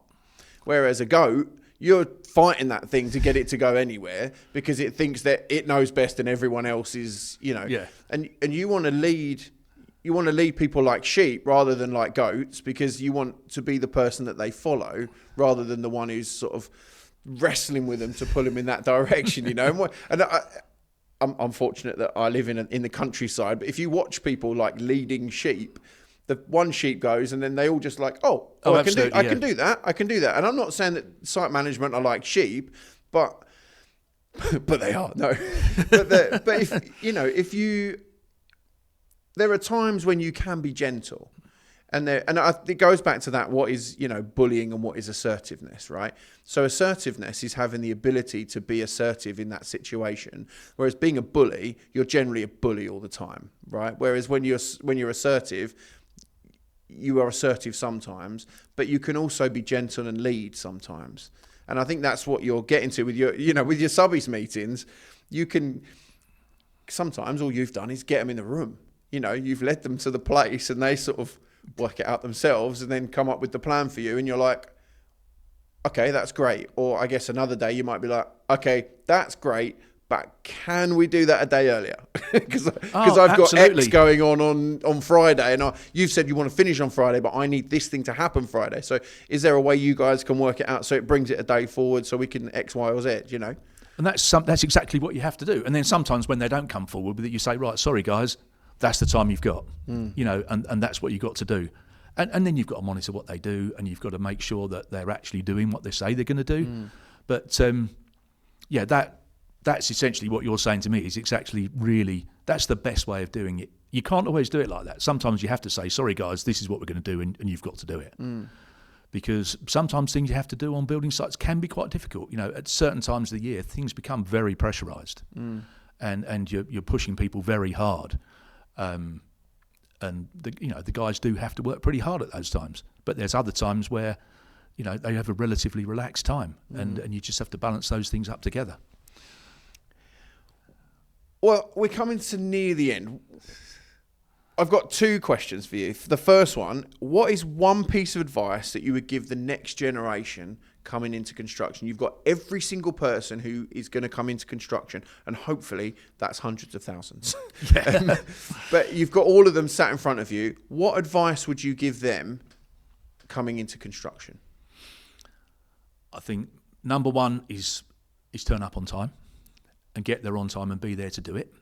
Whereas a goat, you're fighting that thing to get it to go anywhere because it thinks that it knows best and everyone else is, Yeah. And you want to lead. You want to lead people like sheep rather than like goats, because you want to be the person that they follow rather than the one who's sort of wrestling with them to pull them in that direction, And I'm fortunate that I live in the countryside, but if you watch people like leading sheep, the one sheep goes and then they all just like, I can do that. And I'm not saying that site management are like sheep, but they are. No, but if you, there are times when you can be gentle, it goes back to that. What is bullying and what is assertiveness, right? So assertiveness is having the ability to be assertive in that situation, whereas being a bully, you're generally a bully all the time, right? Whereas when you're assertive, you are assertive sometimes, but you can also be gentle and lead sometimes. And I think that's what you're getting to with your subbies meetings. You can sometimes all you've done is get them in the room. You've led them to the place and they sort of work it out themselves and then come up with the plan for you. And you're like, okay, that's great. Or I guess another day you might be like, okay, that's great, but can we do that a day earlier? Because Oh, I've got absolutely. X going on Friday, and you've said you want to finish on Friday, but I need this thing to happen Friday. So is there a way you guys can work it out so it brings it a day forward so we can X, Y, or Z, you know? And that's exactly what you have to do. And then sometimes when they don't come forward, you say, right, sorry guys, that's the time you've got, you know, and that's what you've got to do. And then you've got to monitor what they do, and you've got to make sure that they're actually doing what they say they're going to do. But yeah, that's essentially what you're saying to me is exactly really, that's the best way of doing it. You can't always do it like that. Sometimes you have to say, sorry guys, this is what we're going to do, and you've got to do it. Because sometimes things you have to do on building sites can be quite difficult. You know, at certain times of the year, things become very pressurised, and you're pushing people very hard. And the guys do have to work pretty hard at those times. But there's other times where, you know, they have a relatively relaxed time, and you just have to balance those things up together. Well, we're coming to near the end. I've got 2 questions for you. The first one, what is one piece of advice that you would give the next generation coming into construction? You've got every single person who is going to come into construction, and hopefully that's hundreds of thousands. But you've got all of them sat in front of you. What advice would you give them coming into construction? I think number one is turn up on time and get there on time and be there to do it.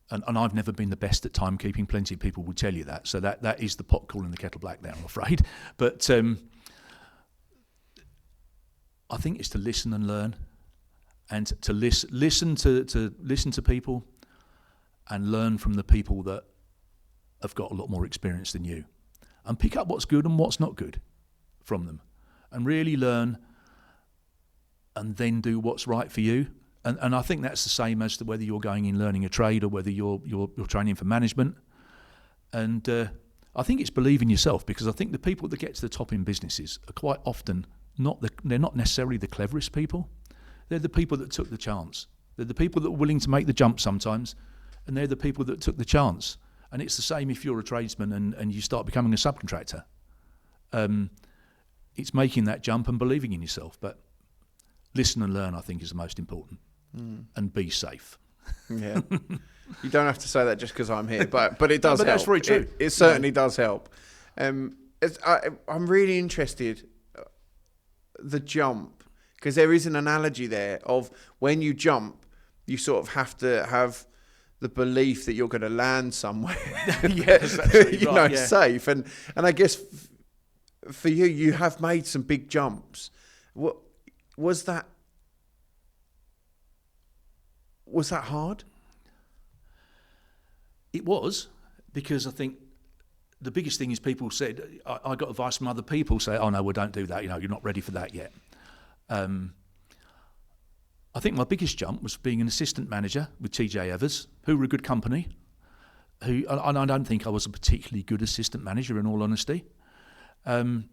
And I've never been the best at timekeeping. Plenty of people will tell you that. So that is the pot calling the kettle black there, I'm afraid. But I think it's to listen and learn, and to listen to people, and learn from the people that have got a lot more experience than you, and pick up what's good and what's not good from them, and really learn, and then do what's right for you. And I think that's the same as to whether you're going in learning a trade or whether you're training for management. And I think it's believe in yourself, because I think the people that get to the top in businesses are quite often they're not necessarily the cleverest people. They're the people that took the chance. They're the people that are willing to make the jump sometimes, and they're the people that took the chance. And it's the same if you're a tradesman and you start becoming a subcontractor. It's making that jump and believing in yourself. But listen and learn, I think, is the most important. And be safe. Yeah, you don't have to say that just because I'm here, but it does help. That's very true. It certainly does help. I'm really interested the jump, because there is an analogy there of when you jump, you sort of have to have the belief that you're going to land somewhere, Yes, absolutely you right, know, yeah. safe. And I guess for you have made some big jumps. What was that? Was that hard? It was, because I think the biggest thing is people said, I got advice from other people say, oh no, well don't do that, you know, you're not ready for that yet. I think my biggest jump was being an assistant manager with TJ Evers, who were a good company, and I don't think I was a particularly good assistant manager, in all honesty, and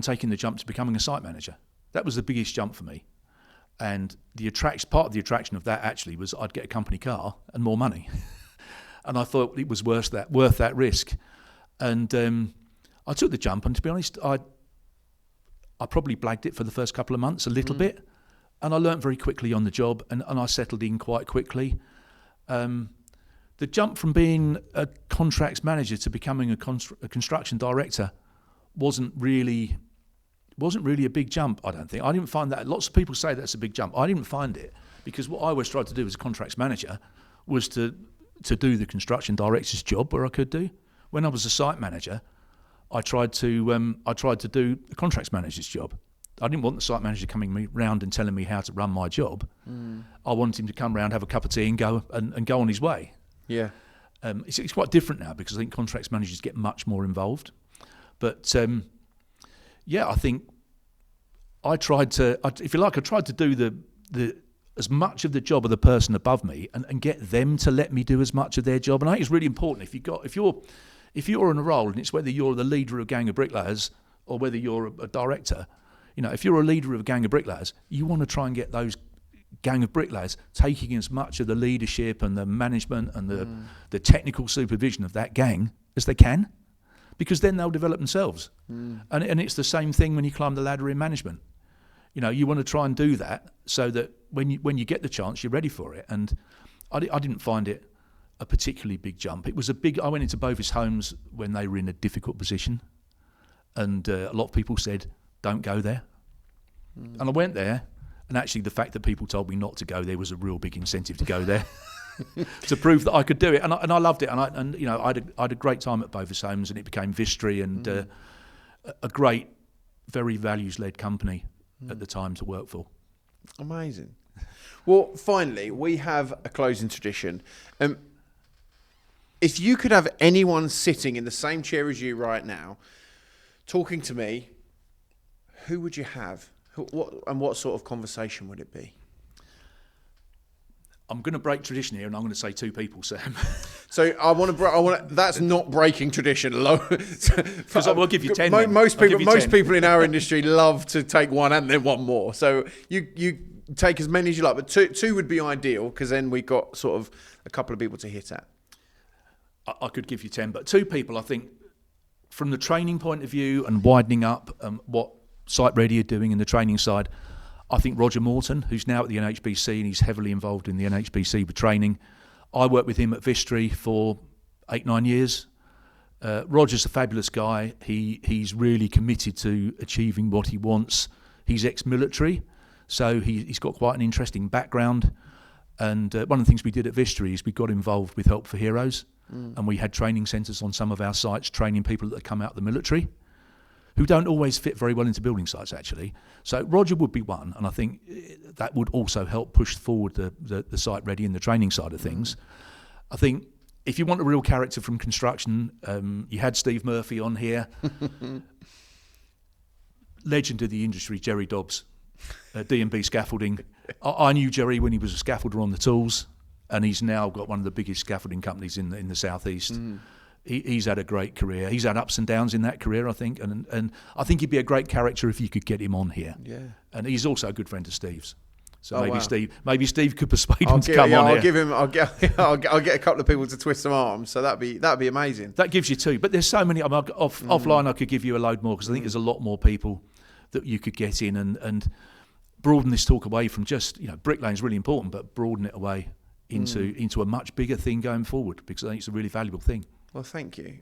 taking the jump to becoming a site manager. That was the biggest jump for me. And part of the attraction of that actually was I'd get a company car and more money. And I thought it was worth that risk. And I took the jump, and to be honest, I probably blagged it for the first couple of months a little bit, and I learnt very quickly on the job, and I settled in quite quickly. The jump from being a contracts manager to becoming a construction director wasn't really a big jump, I don't think. I didn't find that. Lots of people say that's a big jump. I didn't find it, because what I always tried to do as a contracts manager was to do the construction director's job where I could do. When I was a site manager, I tried to do the contracts manager's job. I didn't want the site manager coming round and telling me how to run my job. I wanted him to come round, have a cup of tea, and go on his way. Yeah. It's quite different now, because I think contracts managers get much more involved. But I think I tried to do the as much of the job of the person above me, and get them to let me do as much of their job. And I think it's really important if you're in a role, and it's whether you're the leader of a gang of bricklayers or whether you're a director. You know, if you're a leader of a gang of bricklayers, you want to try and get those gang of bricklayers taking as much of the leadership and the management and the technical supervision of that gang as they can, because then they'll develop themselves. And it's the same thing when you climb the ladder in management. You know, you want to try and do that so that when you get the chance, you're ready for it. And I didn't find it a particularly big jump. It was I went into Bovis Homes when they were in a difficult position, and a lot of people said, don't go there. And I went there, and actually the fact that people told me not to go there was a real big incentive to go there. To prove that I could do it, and I loved it, and you know, I had a great time at Bovis Homes, and it became Vistry, and a great, very values-led company at the time to work for. Amazing. Well, finally, we have a closing tradition. If you could have anyone sitting in the same chair as you right now, talking to me, who would you have? What sort of conversation would it be? I'm going to break tradition here, and I'm going to say two people, Sam. So I want to. That's not breaking tradition. Because I will give you 10. Most people in our industry love to take one and then one more. So you take as many as you like, but two would be ideal, because then we got sort of a couple of people to hit at. I could give you 10, but two people, I think, from the training point of view and widening up what Site Ready are doing in the training side. I think Roger Morton, who's now at the NHBC, and he's heavily involved in the NHBC with training. I worked with him at Vistry for 8-9 years. Roger's a fabulous guy. He's really committed to achieving what he wants. He's ex-military, so he's got quite an interesting background. And one of the things we did at Vistry is we got involved with Help for Heroes, and we had training centres on some of our sites training people that had come out of the military, who don't always fit very well into building sites, actually. So Roger would be one, and I think that would also help push forward the Site Ready and the training side of things. I think if you want a real character from construction, you had Steve Murphy on here. Legend of the industry, Jerry Dobbs, D&B Scaffolding. I knew Jerry when he was a scaffolder on the tools, and he's now got one of the biggest scaffolding companies in the southeast. He's had a great career. He's had ups and downs in that career, I think, and I think he'd be a great character if you could get him on here. Yeah. And he's also a good friend of Steve's. So maybe Steve could persuade him to come on here. I'll get a couple of people to twist some arms. So that'd be amazing. That gives you two, but there's so many. Offline, I could give you a load more, because I think there's a lot more people that you could get in and broaden this talk away from just, you know, Brick Lane's really important, but broaden it away into a much bigger thing going forward, because I think it's a really valuable thing. Well, thank you.